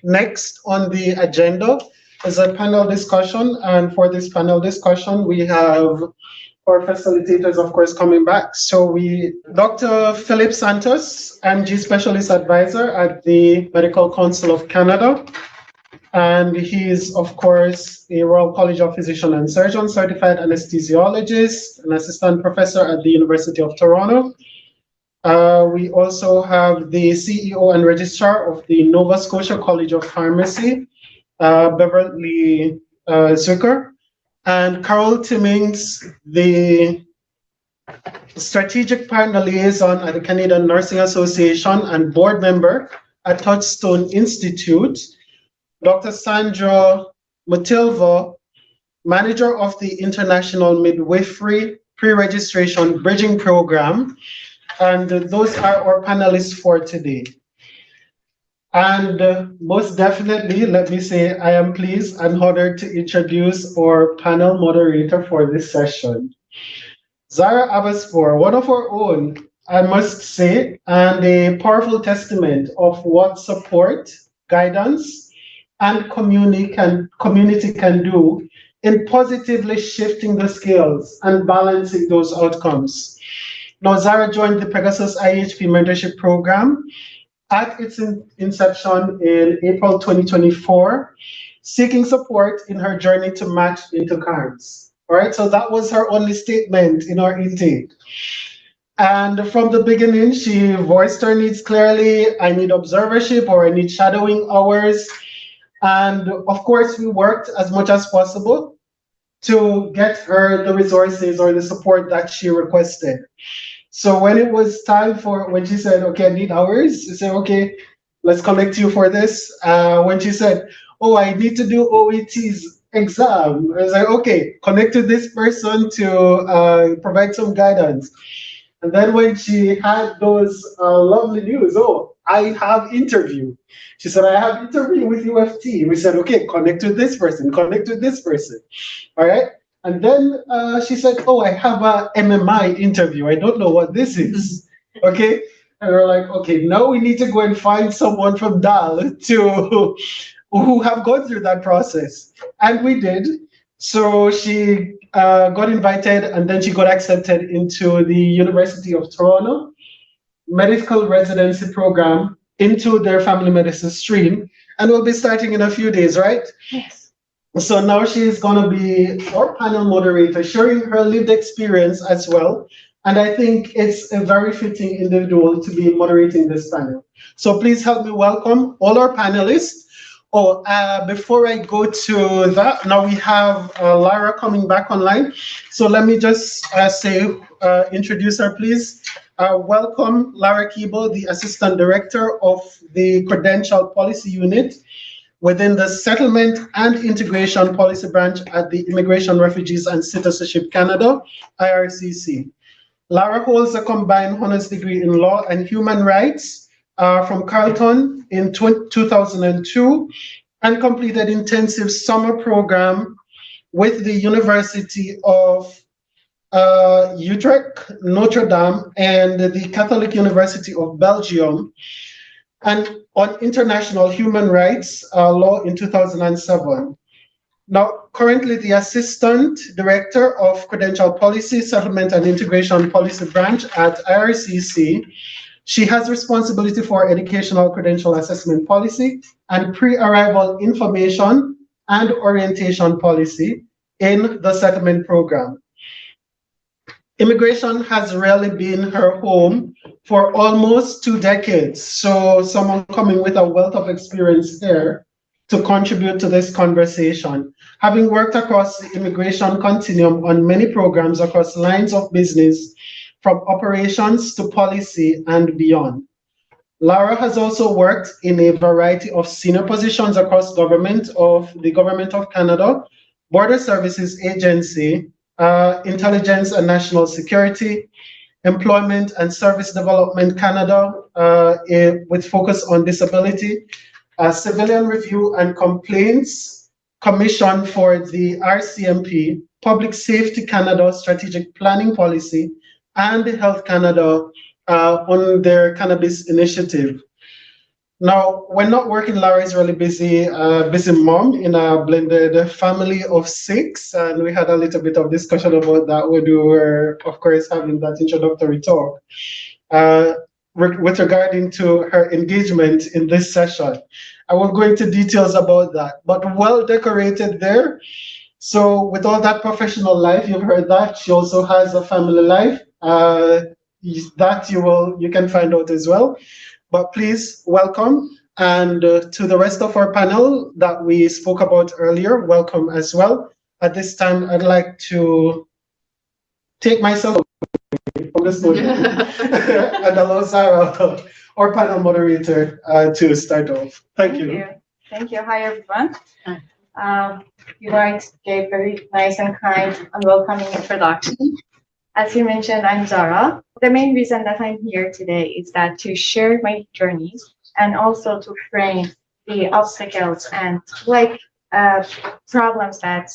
Next on the agenda is a panel discussion, and for this panel discussion, we have our facilitators, of course, coming back. So Dr. Filipe Santos, MG Specialist Advisor at the Medical Council of Canada, and he is, of course, a Royal College of Physicians and Surgeons certified anesthesiologist, an assistant professor at the University of Toronto. We also have the CEO and registrar of the Nova Scotia College of Pharmacy, Beverly Zucker, and Carol Timmings, the strategic partner liaison at the Canadian Nursing Association and board member at Touchstone Institute, Dr. Sandra Mutilva, manager of the International Midwifery Pre-Registration Bridging Program, and those are our panelists for today. And most definitely, let me say, I am pleased and honored to introduce our panel moderator for this session. Zara Abaspour, one of our own, I must say, and a powerful testament of what support, guidance, and community can do in positively shifting the scales and balancing those outcomes. Now, Zara joined the Pegasus IEHP mentorship program at its inception in April 2024, seeking support in her journey to match into cards. All right, so that was her only statement in our intake. And from the beginning, she voiced her needs clearly. I need observership, or I need shadowing hours. And of course, we worked as much as possible to get her the resources or the support that she requested. So when it was time when she said, okay, I need hours, I said, okay, let's connect you for this. When she said, oh, I need to do OET's exam, I was like, okay, connect with this person to provide some guidance. And then when she had those lovely news, oh, I have interview. She said, I have interview with UFT. We said, okay, connect with this person, connect with this person. All right. And then she said, oh, I have a MMI interview. I don't know what this is. Okay. And we're like, okay, now we need to go and find someone from DAL who have gone through that process. And we did. So she got invited, and then she got accepted into the University of Toronto medical residency program into their family medicine stream. And we'll be starting in a few days, right? Yes. So now she's going to be our panel moderator, sharing her lived experience as well. And I think it's a very fitting individual to be moderating this panel. So please help me welcome all our panelists. Oh, before I go to that, now we have Lara coming back online. So let me just introduce her, please. Welcome, Lara Kibo, the Assistant Director of the Credential Policy Unit within the Settlement and Integration Policy Branch at the Immigration, Refugees and Citizenship Canada, IRCC. Lara holds a combined honors degree in Law and Human Rights from Carleton in 2002 and completed intensive summer program with the University of Utrecht, Notre Dame, and the Catholic University of Belgium, and on international human rights law in 2007. Now, currently the Assistant Director of Credential Policy, Settlement and Integration Policy Branch at IRCC. She has responsibility for educational credential assessment policy and pre-arrival information and orientation policy in the settlement program. Immigration has really been her home for almost 2 decades. So someone coming with a wealth of experience there to contribute to this conversation. Having worked across the immigration continuum on many programs across lines of business, from operations to policy and beyond. Lara has also worked in a variety of senior positions across the Government of Canada, Border Services Agency, Intelligence and National Security, Employment and Service Development Canada, with focus on disability, Civilian Review and Complaints Commission for the RCMP, Public Safety Canada Strategic Planning Policy, and Health Canada on their cannabis initiative. Now, when not working, Lara is really busy, busy mom in a blended family of 6, and we had a little bit of discussion about that when we were, of course, having that introductory talk with regarding to her engagement in this session. I won't go into details about that, but well decorated there. So with all that professional life, you've heard that she also has a family life. That you can find out as well. But please welcome, and to the rest of our panel that we spoke about earlier, welcome as well. At this time, I'd like to take myself from the studio and allow Sarah, our panel moderator, to start off. Thank you. Thank you. Hi, everyone. You guys gave very nice and kind and welcoming introduction. As you mentioned, I'm Zara. The main reason that I'm here today is that to share my journeys and also to frame the obstacles and problems that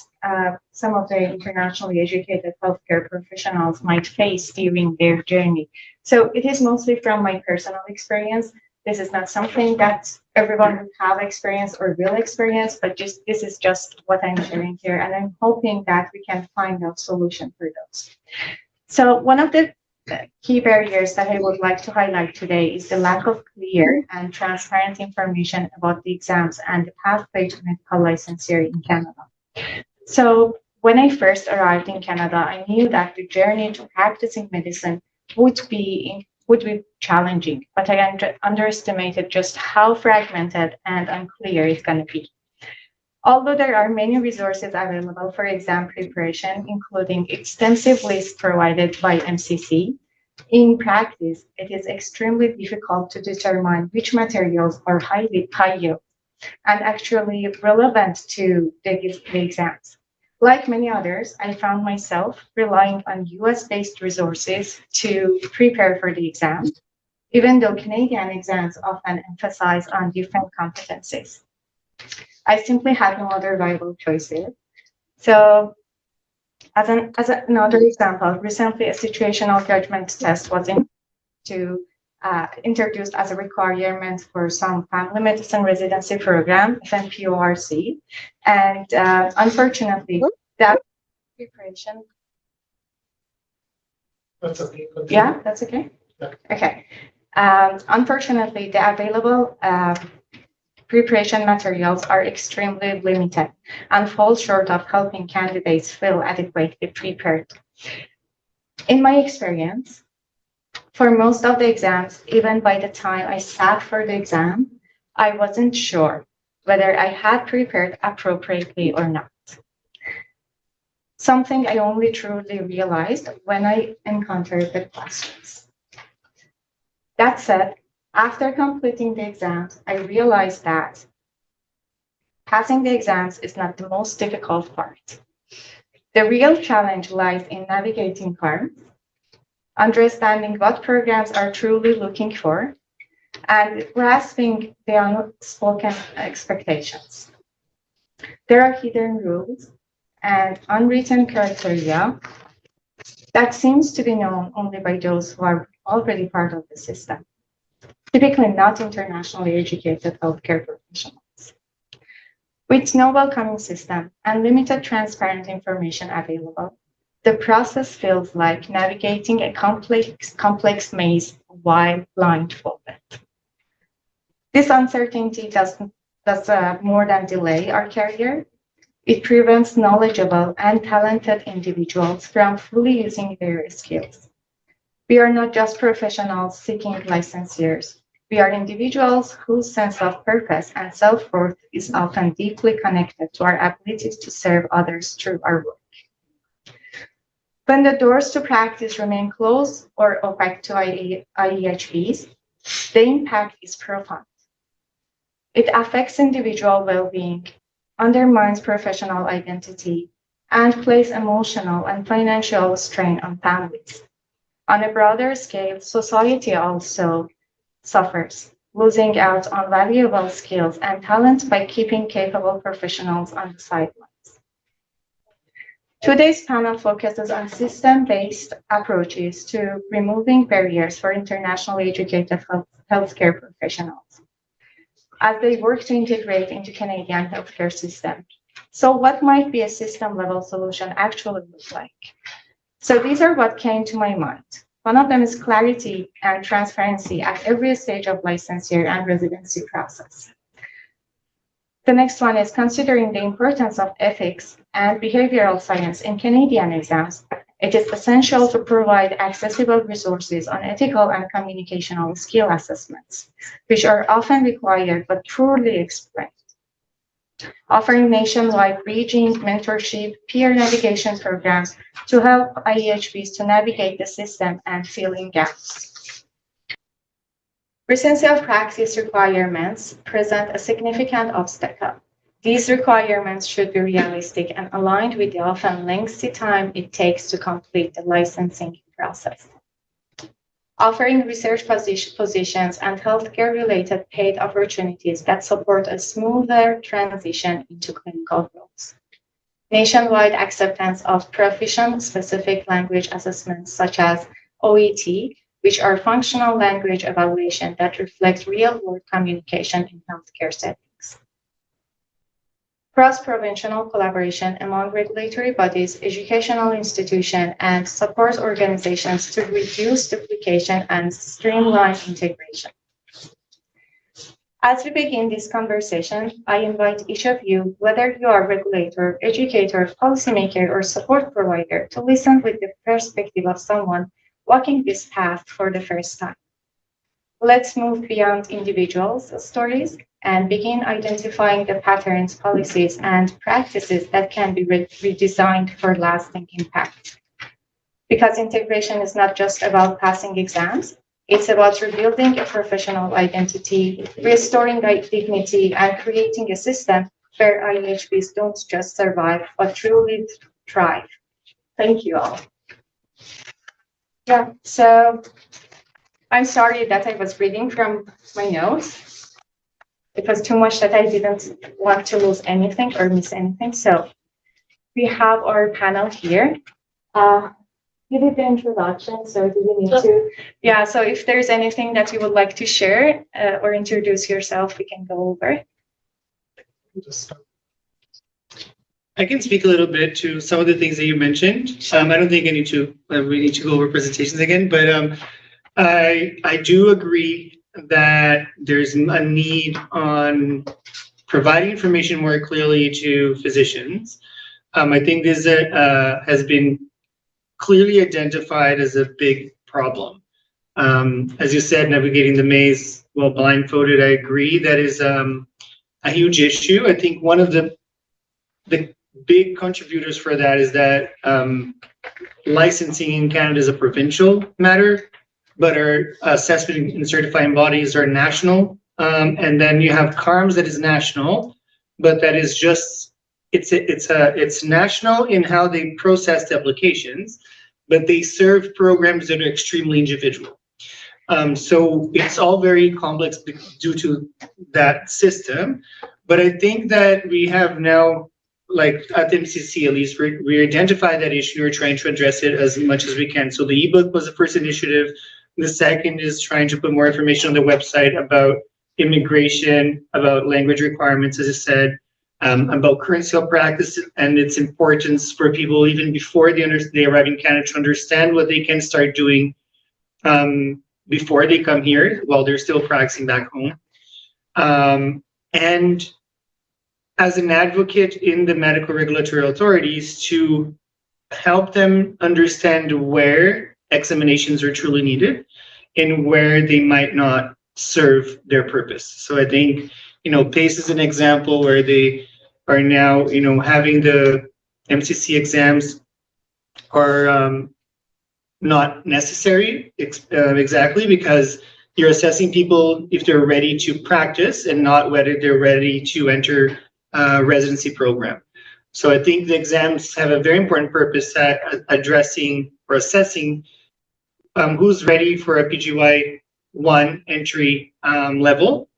some of the internationally educated healthcare professionals might face during their journey. So it is mostly from my personal experience. This is not something that everyone would have experienced or will experience, but this is just what I'm sharing here. And I'm hoping that we can find a solution for those. So one of the key barriers that I would like to highlight today is the lack of clear and transparent information about the exams and the pathway to medical licensure in Canada. So when I first arrived in Canada, I knew that the journey to practicing medicine would be challenging, but I underestimated just how fragmented and unclear it's going to be. Although there are many resources available for exam preparation, including extensive lists provided by MCC, in practice, it is extremely difficult to determine which materials are high yield and actually relevant to the exams. Like many others, I found myself relying on US-based resources to prepare for the exam, even though Canadian exams often emphasize on different competencies. I simply had no other viable choices. So as another example, recently a situational judgment test was introduced as a requirement for some family medicine residency program, FNPORC. And unfortunately, that preparation. That's okay. Yeah, that's okay? Yeah. Okay. Unfortunately, the available preparation materials are extremely limited and fall short of helping candidates feel adequately prepared. In my experience, for most of the exams, even by the time I sat for the exam, I wasn't sure whether I had prepared appropriately or not. Something I only truly realized when I encountered the questions. That said, after completing the exams, I realized that passing the exams is not the most difficult part. The real challenge lies in navigating firms, understanding what programs are truly looking for, and grasping the unspoken expectations. There are hidden rules and unwritten criteria that seems to be known only by those who are already part of the system, typically not internationally educated healthcare professionals. With no welcoming system and limited transparent information available, the process feels like navigating a complex maze while blindfolded. This uncertainty does more than delay our career. It prevents knowledgeable and talented individuals from fully using their skills. We are not just professionals seeking licensures. We are individuals whose sense of purpose and self-worth is often deeply connected to our ability to serve others through our work. When the doors to practice remain closed or opaque to IEHPs, the impact is profound. It affects individual well-being, undermines professional identity, and places emotional and financial strain on families. On a broader scale, society also suffers, losing out on valuable skills and talent by keeping capable professionals on the sidelines. Today's panel focuses on system-based approaches to removing barriers for internationally educated healthcare professionals. as they work to integrate into Canadian healthcare system. So what might be a system-level solution actually look like? So these are what came to my mind. One of them is clarity and transparency at every stage of licensure and residency process. The next one is considering the importance of ethics and behavioral science in Canadian exams. It is essential to provide accessible resources on ethical and communicational skill assessments, which are often required but poorly explained. Offering nationwide bridging, mentorship, peer navigation programs to help IEHPs to navigate the system and fill in gaps. Recency of practice requirements present a significant obstacle. These requirements should be realistic and aligned with the often lengthy time it takes to complete the licensing process. Offering research positions and healthcare-related paid opportunities that support a smoother transition into clinical roles. Nationwide acceptance of proficient-specific language assessments such as OET, which are functional language evaluation that reflect real-world communication in healthcare settings. Cross-provincial collaboration among regulatory bodies, educational institutions, and support organizations to reduce duplication and streamline integration. As we begin this conversation, I invite each of you, whether you are a regulator, educator, policymaker, or support provider, to listen with the perspective of someone walking this path for the first time. Let's move beyond individuals' stories and begin identifying the patterns, policies, and practices that can be redesigned for lasting impact. Because integration is not just about passing exams, it's about rebuilding a professional identity, restoring dignity, and creating a system where IEHPs don't just survive, but truly thrive. Thank you all. Yeah, so I'm sorry that I was reading from my notes. It was too much that I didn't want to lose anything or miss anything. So we have our panel here. You did the introduction, so do we need to? Yeah, so if there's anything that you would like to share or introduce yourself, we can go over. I can speak a little bit to some of the things that you mentioned. I don't think I need to, we need to go over presentations again, but I do agree that there's a need on providing information more clearly to physicians. I think this has been clearly identified as a big problem. As you said, navigating the maze while blindfolded, I agree, that is a huge issue. I think one of the big contributors for that is that licensing in Canada is a provincial matter, but our assessment and certifying bodies are national. And then you have CARMS that is national, but that is just, it's national in how they process the applications, but they serve programs that are extremely individual. So it's all very complex due to that system. But I think that we have now, like at the MCC at least, we identify that issue, we're trying to address it as much as we can. So the ebook was the first initiative. The second is trying to put more information on the website about immigration, about language requirements, as I said, about current skill practice and its importance for people even before they arrive in Canada to understand what they can start doing before they come here while they're still practicing back home. And as an advocate in the medical regulatory authorities to help them understand where examinations are truly needed and where they might not serve their purpose. So I think, PACE is an example where they are now, having the MCC exams are not necessary exactly because you're assessing people if they're ready to practice and not whether they're ready to enter a residency program. So I think the exams have a very important purpose at addressing or assessing who's ready for a PGY 1 entry level,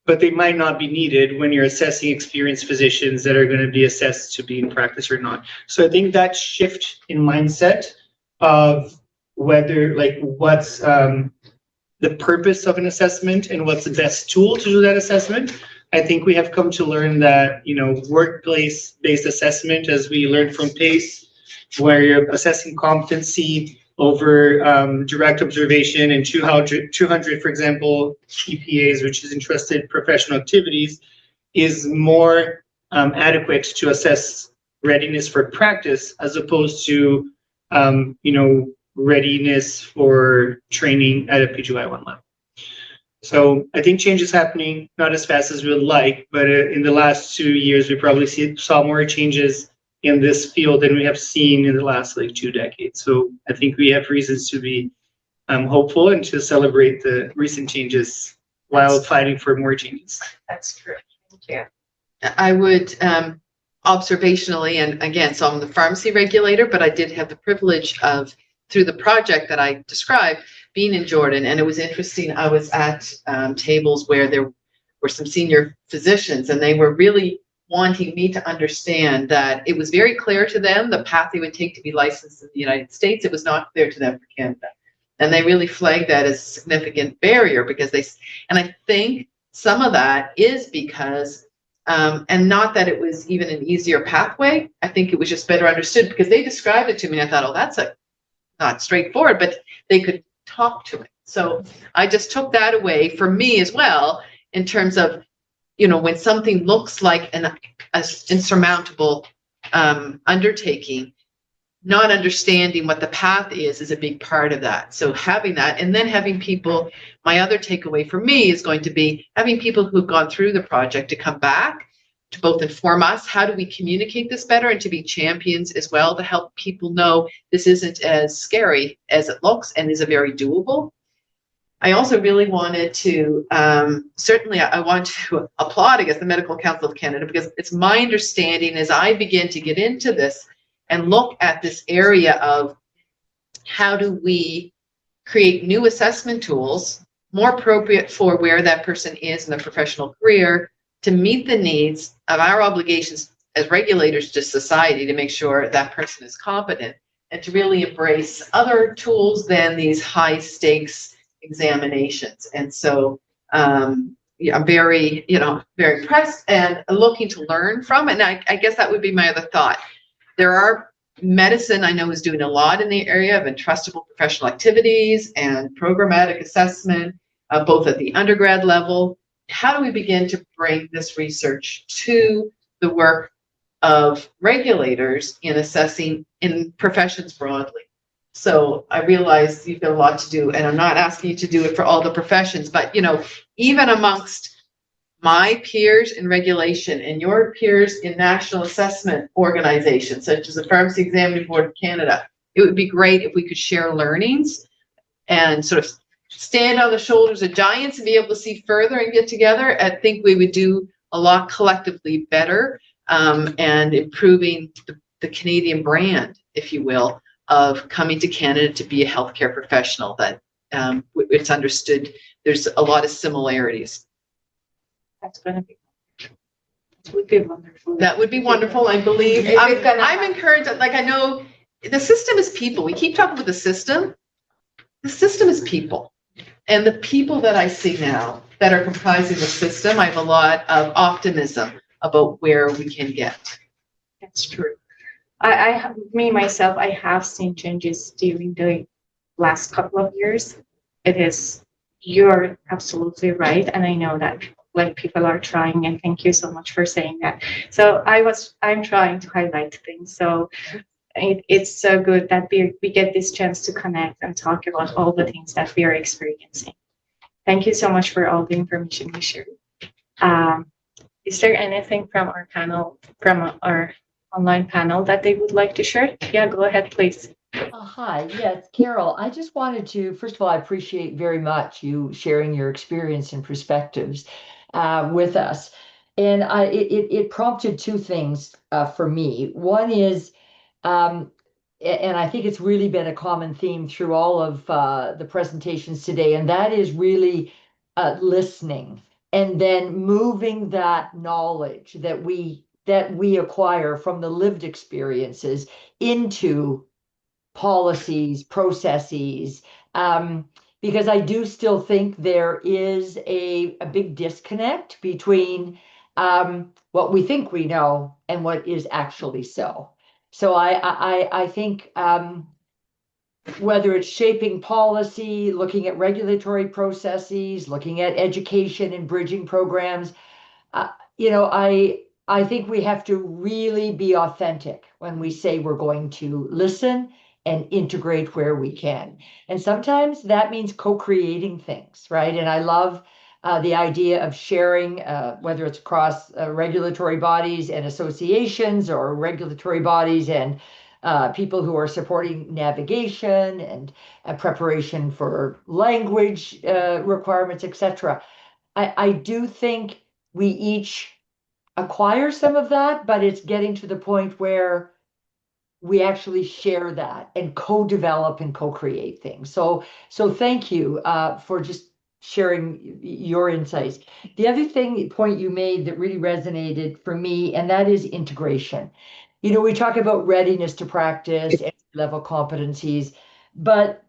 but they might not be needed when you're assessing experienced physicians that are going to be assessed to be in practice or not. So I think that shift in mindset of whether, like, what's the purpose of an assessment and what's the best tool to do that assessment. I think we have come to learn that, workplace-based assessment, as we learned from PACE, where you're assessing competency over direct observation and 200, for example, EPAs, which is entrusted professional activities, is more adequate to assess readiness for practice as opposed to, readiness for training at a PGY1 level. So I think change is happening, not as fast as we would like, but in the last 2 years, we probably saw more changes in this field than we have seen in the last 2 decades. So I think we have reasons to be hopeful and to celebrate the recent changes while fighting for more changes. That's true. Thank you. I would observationally, and again, so I'm the pharmacy regulator, but I did have the privilege of, through the project that I described, being in Jordan. And it was interesting. I was at tables where there were some senior physicians, and they were really wanting me to understand that it was very clear to them the path they would take to be licensed in the United States. It was not clear to them for Canada. And they really flagged that as a significant barrier because and I think some of that is because, and not that it was even an easier pathway, I think it was just better understood because they described it to me and I thought, oh, that's not straightforward, but they could talk to it. So I just took that away for me as well in terms of, when something looks like an insurmountable undertaking, not understanding what the path is a big part of that. So having that, and then having people, my other takeaway for me is going to be having people who've gone through the project to come back to both inform us, how do we communicate this better, and to be champions as well, to help people know this isn't as scary as it looks and is a very doable. I also really wanted to, certainly I want to applaud, I guess, the Medical Council of Canada, because it's my understanding as I begin to get into this and look at this area of how do we create new assessment tools more appropriate for where that person is in their professional career to meet the needs of our obligations as regulators to society to make sure that person is competent, and to really embrace other tools than these high stakes examinations. And so I'm very, very impressed and looking to learn from it. And I guess that would be my other thought. There are medicine I know is doing a lot in the area of entrustable professional activities and programmatic assessment, both at the undergrad level. How do we begin to bring this research to the work of regulators in assessing in professions broadly? So I realize you've got a lot to do, and I'm not asking you to do it for all the professions, but even amongst my peers in regulation and your peers in national assessment organizations, such as the Pharmacy Examining Board of Canada, it would be great if we could share learnings and sort of stand on the shoulders of giants and be able to see further and get together. I think we would do a lot collectively better and improving the Canadian brand, if you will, of coming to Canada to be a healthcare professional, that it's understood there's a lot of similarities. That's going to be. That would be wonderful. That would be wonderful. I believe. I'm encouraged. I know the system is people. We keep talking about the system. The system is people. And the people that I see now that are comprising the system, I have a lot of optimism about where we can get. That's true. Myself, I have seen changes during the last couple of years. You're absolutely right. And I know that people are trying, and thank you so much for saying that. So I'm trying to highlight things. So it's so good that we get this chance to connect and talk about all the things that we are experiencing. Thank you so much for all the information you shared. Is there anything from our panel, from our online panel, that they would like to share? Yeah, go ahead, please. Hi, yes, Carol, I just wanted to, first of all, I appreciate very much you sharing your experience and perspectives with us. And it prompted two things for me. One is, and I think it's really been a common theme through all of the presentations today, and that is really listening and then moving that knowledge that we acquire from the lived experiences into policies, processes, because I do still think there is a big disconnect between what we think we know and what is actually so. So I think whether it's shaping policy, looking at regulatory processes, looking at education and bridging programs, you know, I think we have to really be authentic when we say we're going to listen and integrate where we can. And sometimes that means co-creating things, right? And I love the idea of sharing, whether it's across regulatory bodies and associations, or regulatory bodies and people who are supporting navigation and preparation for language requirements, etc. I do think we each acquire some of that, but it's getting to the point where we actually share that and co-develop and co-create things. So thank you for just sharing your insights. The other point you made that really resonated for me, and that is integration. You know, we talk about readiness to practice, level competencies, but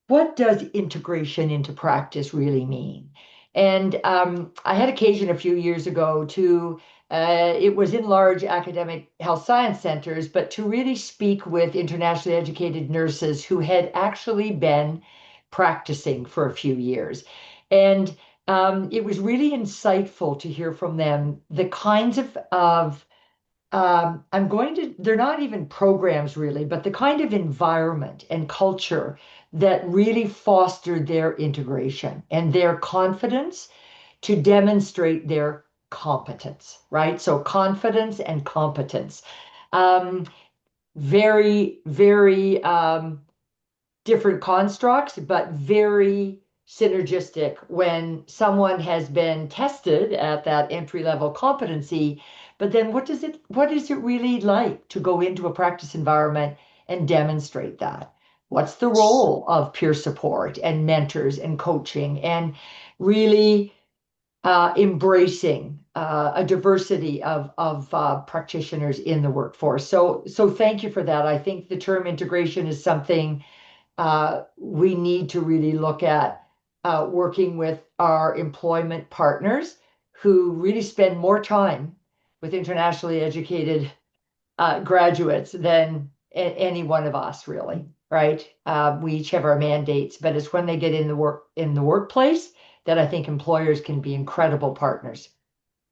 what does integration into practice really mean? And I had occasion a few years ago to, it was in large academic health science centers, but to really speak with internationally educated nurses who had actually been practicing for a few years. And it was really insightful to hear from them the kinds of they're not even programs really, but the kind of environment and culture that really fostered their integration and their confidence to demonstrate their competence, right? So confidence and competence. Very, very different constructs, but very synergistic when someone has been tested at that entry level competency. But then what is it really like to go into a practice environment and demonstrate that? What's the role of peer support and mentors and coaching, and really embracing a diversity of practitioners in the workforce? So thank you for that. I think the term integration is something we need to really look at, working with our employment partners who really spend more time with internationally educated graduates than any one of us, really, right? We each have our mandates, but it's when they get in the workplace that I think employers can be incredible partners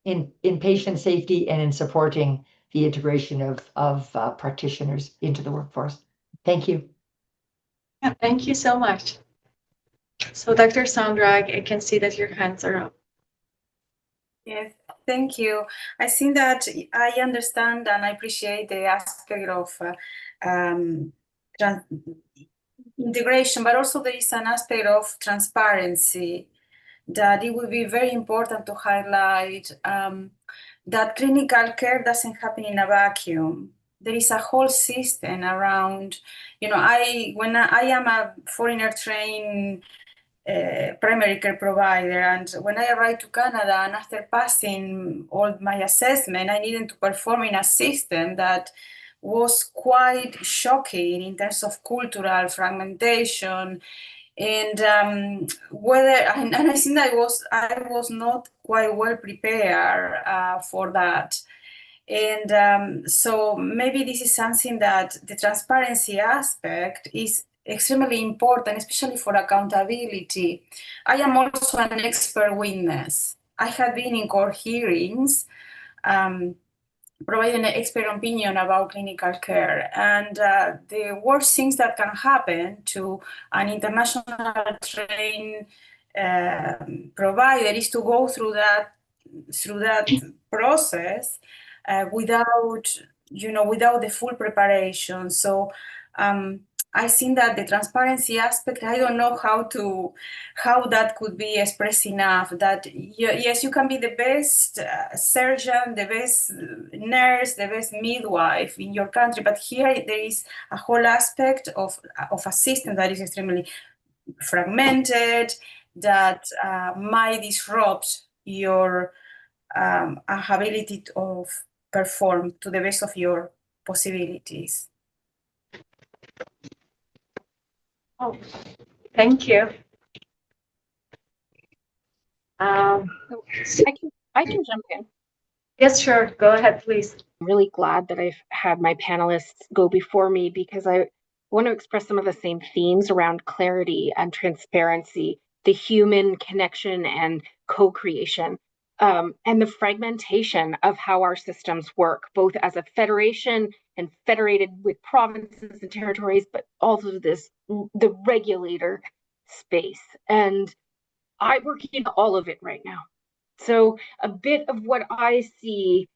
in patient safety and in supporting the integration of practitioners into the workforce. Thank you. Yeah, thank you so much. So Dr. Sandra, I can see that your hands are up. Yes, thank you. I think that I understand and I appreciate the aspect of integration, but also there is an aspect of transparency that it would be very important to highlight, that clinical care doesn't happen in a vacuum. There is a whole system around, you know, when I am a foreigner trained primary care provider, and when I arrived to Canada and after passing all my assessment, I needed to perform in a system that was quite shocking in terms of cultural fragmentation, and I think I was not quite well prepared for that. And so maybe this is something that the transparency aspect is extremely important, especially for accountability. I am also an expert witness. I have been in court hearings providing an expert opinion about clinical care. And the worst things that can happen to an international trained provider is to go through that process without the full preparation. So I think that the transparency aspect, I don't know how that could be expressed enough, that yes, you can be the best surgeon, the best nurse, the best midwife in your country, but here there is a whole aspect of a system that is extremely fragmented, that might disrupt your ability to perform to the best of your possibilities. Oh, thank you. I can jump in. Yes, sure. Go ahead, please. I'm really glad that I've had my panelists go before me because I want to express some of the same themes around clarity and transparency, the human connection and co-creation, and the fragmentation of how our systems work, both as a federation and federated with provinces and territories, but also the regulator space. And I work in all of it right now. So a bit of what I see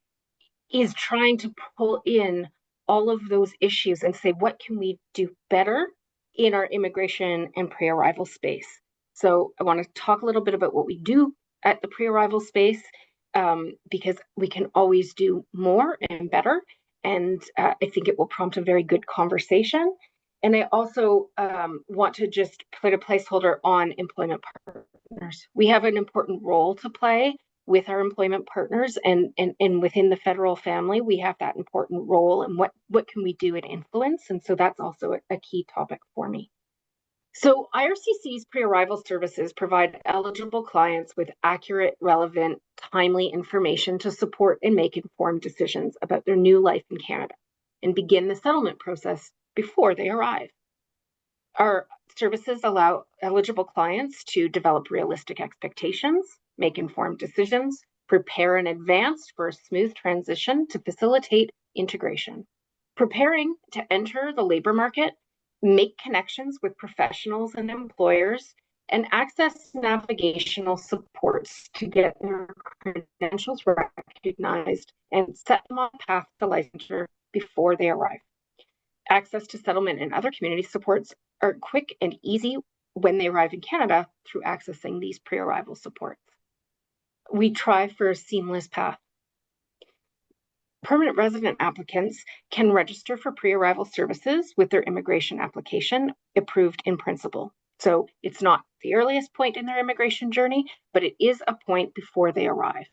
is trying to pull in all of those issues and say, what can we do better in our immigration and pre-arrival space? So I want to talk a little bit about what we do at the pre-arrival space, because we can always do more and better. And I think it will prompt a very good conversation. And I also want to just put a placeholder on employment partners. We have an important role to play with our employment partners, and within the federal family, we have that important role, and what can we do and influence? And so that's also a key topic for me. So IRCC's pre-arrival services provide eligible clients with accurate, relevant, timely information to support and make informed decisions about their new life in Canada and begin the settlement process before they arrive. Our services allow eligible clients to develop realistic expectations, make informed decisions, prepare in advance for a smooth transition to facilitate integration. Preparing to enter the labor market, make connections with professionals and employers, and access navigational supports to get their credentials recognized and set them on a path to licensure before they arrive. Access to settlement and other community supports are quick and easy when they arrive in Canada through accessing these pre-arrival supports. We try for a seamless path. Permanent resident applicants can register for pre-arrival services with their immigration application approved in principle. So it's not the earliest point in their immigration journey, but it is a point before they arrive.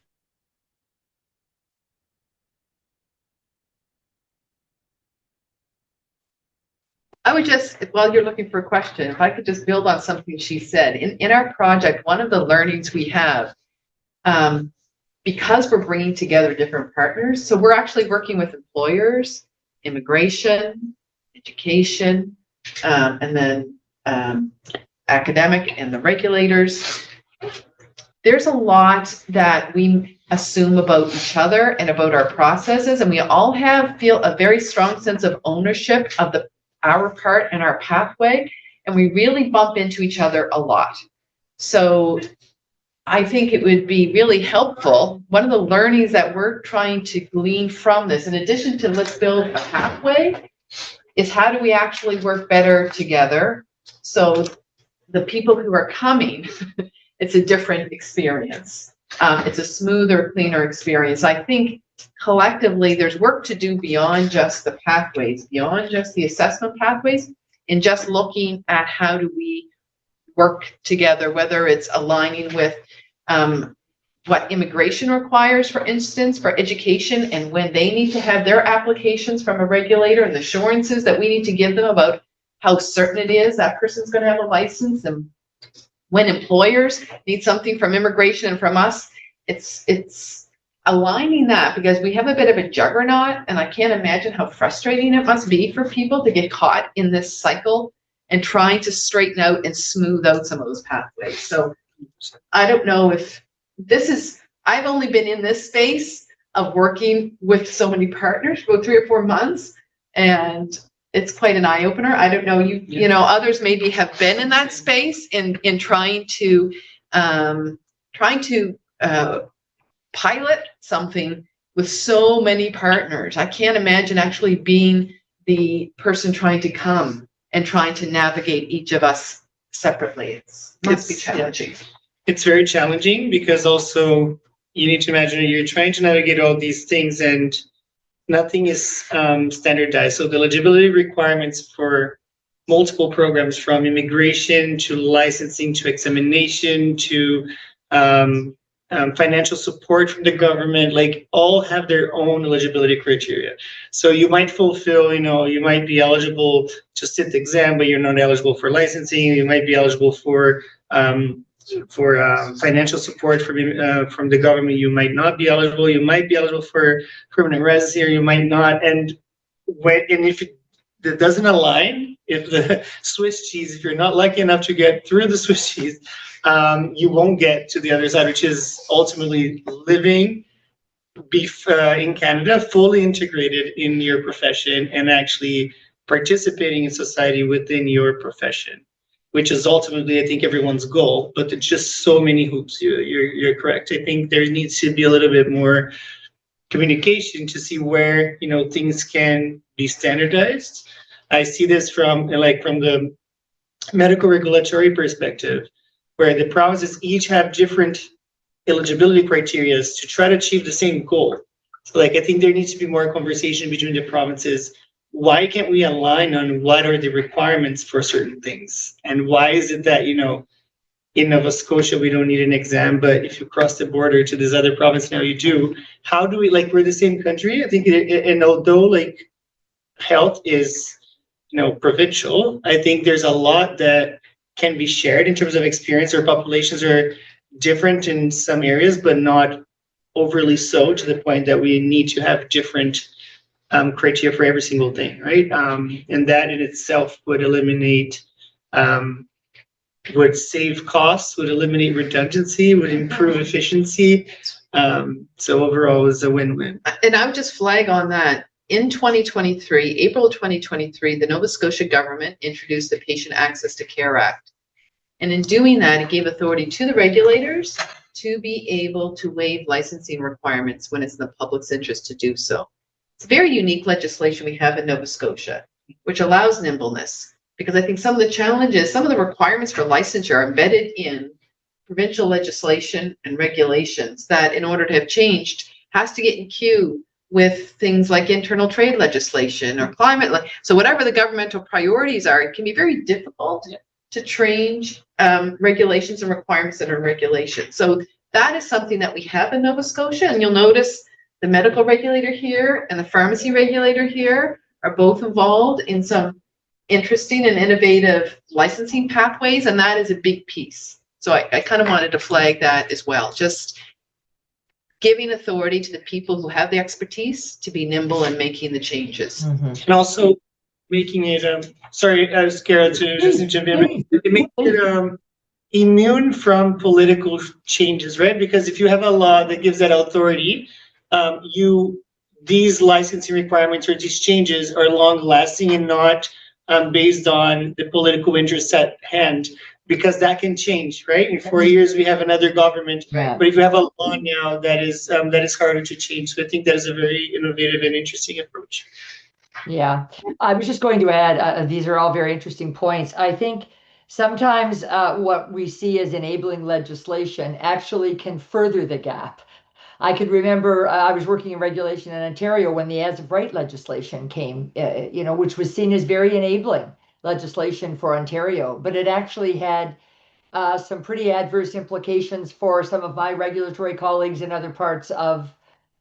I would just, while you're looking for a question, if I could just build on something she said. In our project, one of the learnings we have, because we're bringing together different partners, so we're actually working with employers, immigration, education, and then academic and the regulators. There's a lot that we assume about each other and about our processes, and we all feel a very strong sense of ownership of our part and our pathway, and we really bump into each other a lot. So I think it would be really helpful. One of the learnings that we're trying to glean from this, in addition to let's build a pathway, is how do we actually work better together? So the people who are coming, it's a different experience. It's a smoother, cleaner experience. I think collectively there's work to do beyond just the pathways, beyond just the assessment pathways, and just looking at how do we work together, whether it's aligning with what immigration requires, for instance, for education, and when they need to have their applications from a regulator, and the assurances that we need to give them about how certain it is that person's going to have a license, and when employers need something from immigration and from us, it's aligning that, because we have a bit of a juggernaut, and I can't imagine how frustrating it must be for people to get caught in this cycle and trying to straighten out and smooth out some of those pathways. So I don't know if this is, I've only been in this space of working with so many partners for 3 or 4 months, and it's quite an eye opener. I don't know, you know, others maybe have been in that space in trying to pilot something with so many partners. I can't imagine actually being the person trying to come and trying to navigate each of us separately. It must be challenging. It's very challenging, because also you need to imagine you're trying to navigate all these things and nothing is standardized. So the eligibility requirements for multiple programs, from immigration to licensing to examination to financial support from the government, like all have their own eligibility criteria. So you might fulfill, you might be eligible to sit the exam, but you're not eligible for licensing. You might be eligible for financial support from the government, you might not be eligible. You might be eligible for permanent residency, or you might not. And if that doesn't align, if the Swiss cheese, if you're not lucky enough to get through the Swiss cheese, you won't get to the other side, which is ultimately living in Canada, fully integrated in your profession and actually participating in society within your profession, which is ultimately, I think, everyone's goal. But there's just so many hoops. You're correct. I think there needs to be a little bit more communication to see where things can be standardized. I see this from the medical regulatory perspective, where the provinces each have different eligibility criteria to try to achieve the same goal. So I think there needs to be more conversation between the provinces. Why can't we align on what are the requirements for certain things? And why is it that, in Nova Scotia, we don't need an exam, but if you cross the border to this other province now you do? How do we, we're the same country? I think, and although health is, provincial, I think there's a lot that can be shared in terms of experience. Our populations are different in some areas, but not overly so to the point that we need to have different criteria for every single thing, right? And that in itself would eliminate, would save costs, would eliminate redundancy, would improve efficiency. So overall, it's a win-win. And I would just flag on that. In 2023, April 2023, the Nova Scotia government introduced the Patient Access to Care Act. And in doing that, it gave authority to the regulators to be able to waive licensing requirements when it's in the public's interest to do so. It's very unique legislation we have in Nova Scotia, which allows nimbleness, because I think some of the challenges, some of the requirements for licensure are embedded in provincial legislation and regulations that, in order to have changed, has to get in queue with things like internal trade legislation or climate. So whatever the governmental priorities are, it can be very difficult to change regulations and requirements that are regulations. So that is something that we have in Nova Scotia. And you'll notice the medical regulator here and the pharmacy regulator here are both involved in some interesting and innovative licensing pathways. And that is a big piece. So I kind of wanted to flag that as well. Just giving authority to the people who have the expertise to be nimble in making the changes. Mm-hmm. And also making it, sorry, I was scared to just jump in, but it makes it immune from political changes, right? Because if you have a law that gives that authority, these licensing requirements or these changes are long lasting and not based on the political interests at hand. Because that can change, right? In 4 years, we have another government. Right. But if you have a law now that is harder to change, so I think that is a very innovative and interesting approach. Yeah, I was just going to add, these are all very interesting points. I think sometimes what we see as enabling legislation actually can further the gap. I could remember I was working in regulation in Ontario when the as of right legislation came, which was seen as very enabling legislation for Ontario, but it actually had some pretty adverse implications for some of my regulatory colleagues in other parts of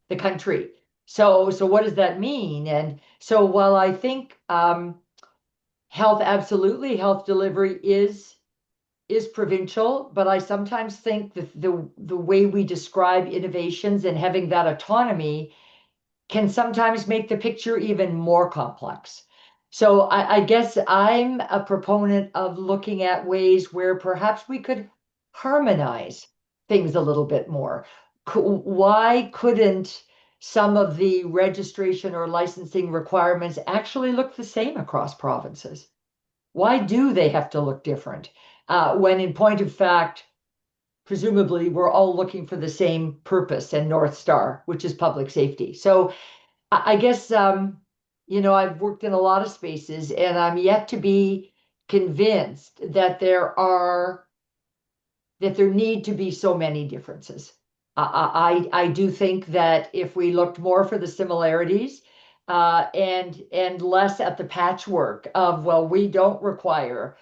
the country. So what does that mean? And so while I think health delivery is provincial, but I sometimes think that the way we describe innovations and having that autonomy can sometimes make the picture even more complex. So I guess I'm a proponent of looking at ways where perhaps we could harmonize things a little bit more. Why couldn't some of the registration or licensing requirements actually look the same across provinces? Why do they have to look different? When in point of fact, presumably we're all looking for the same purpose and North Star, which is public safety. So I guess, I've worked in a lot of spaces and I'm yet to be convinced that there need to be so many differences. I do think that if we looked more for the similarities and less at the patchwork of, well, we don't require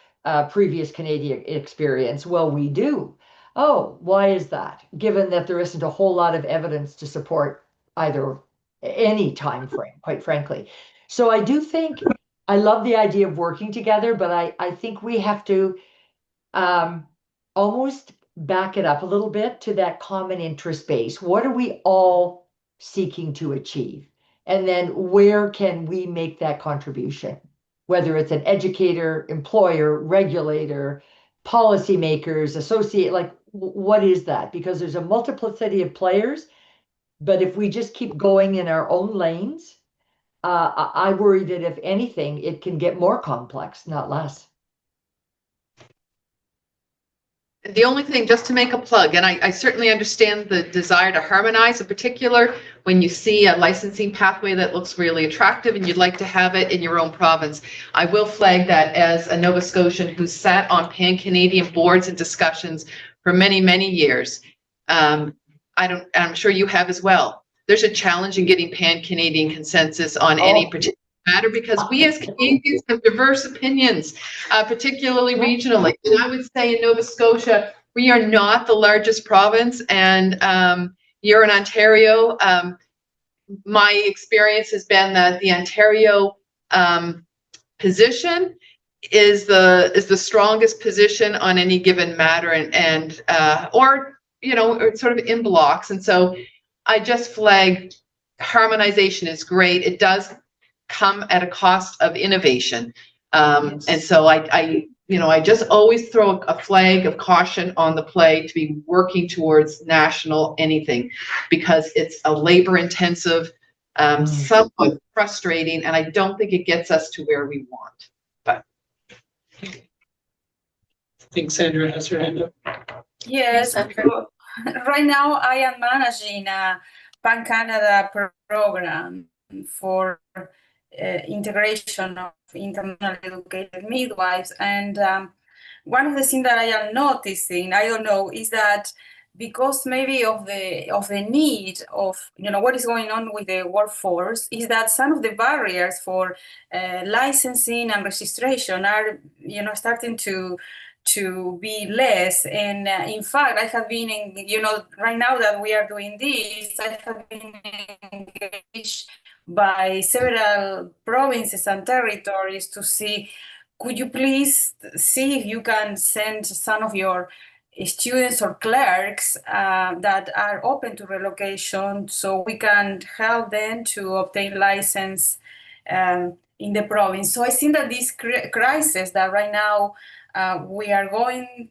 previous Canadian experience. Well, we do. Oh, why is that? Given that there isn't a whole lot of evidence to support either any time frame, quite frankly. So I do think I love the idea of working together, but I think we have to almost back it up a little bit to that common interest base. What are we all seeking to achieve? And then where can we make that contribution? Whether it's an educator, employer, regulator, policymakers, associate, like what is that? Because there's a multiplicity of players, but if we just keep going in our own lanes, I worry that if anything, it can get more complex, not less. The only thing, just to make a plug, and I certainly understand the desire to harmonize, in particular, when you see a licensing pathway that looks really attractive and you'd like to have it in your own province. I will flag that as a Nova Scotian who sat on pan-Canadian boards and discussions for many, many years. I'm sure you have as well. There's a challenge in getting pan-Canadian consensus on any particular matter because we as Canadians have diverse opinions, particularly regionally. And I would say in Nova Scotia, we are not the largest province, and you're in Ontario. My experience has been that the Ontario position is the strongest position on any given matter, and or sort of in blocks. And so I just flag harmonization is great. It does come at a cost of innovation. Yes. And so I just always throw a flag of caution on the play to be working towards national anything, because it's a labor intensive, somewhat frustrating, and I don't think it gets us to where we want. But I think Sandra has her hand up. Yes, right now I am managing a Pan Canada program for integration of internationally educated midwives, and one of the things that I am noticing, I don't know, is that because maybe of the need of what is going on with the workforce, is that some of the barriers for licensing and registration are starting to be less. And in fact, I have been in, right now that we are doing this, I have been engaged by several provinces and territories to see, could you please see if you can send some of your students or clerks that are open to relocation, so we can help them to obtain license in the province. So I think that this crisis that right now we are going,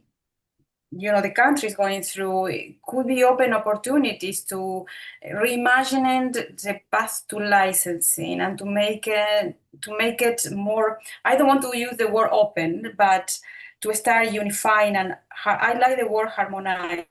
the country is going through, could be open opportunities to reimagining the path to licensing and to make it more, I don't want to use the word open, but to start unifying, and I like the word harmonizing.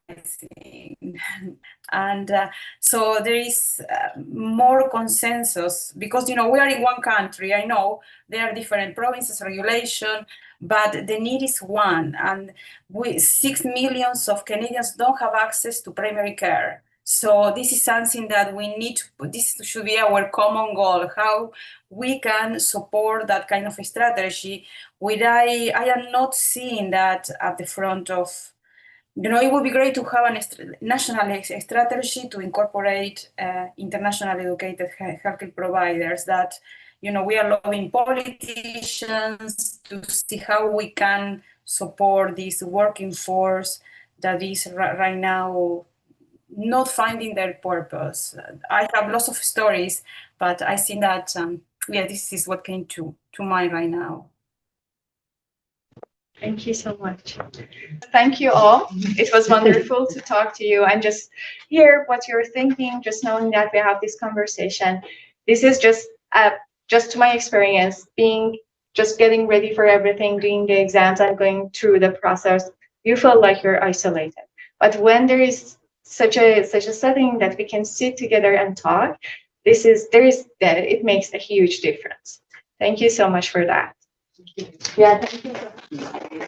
And so there is more consensus, because we are in one country. I know there are different provinces, regulation, but the need is one, and 6 million of Canadians don't have access to primary care. So this is something that we need to, this should be our common goal, how we can support that kind of a strategy. I am not seeing that at the front of, it would be great to have a national strategy to incorporate internationally educated healthcare providers that, we are lobbying politicians to see how we can support this working force that is right now not finding their purpose. I have lots of stories, but I think that, this is what came to mind right now. Thank you so much. Thank you all. It was wonderful to talk to you and just hear what you're thinking, just knowing that we have this conversation. This is just to my experience, getting ready for everything, doing the exams and going through the process, you feel like you're isolated. But when there is such a setting that we can sit together and talk, it makes a huge difference. Thank you so much for that. Yeah, thank you.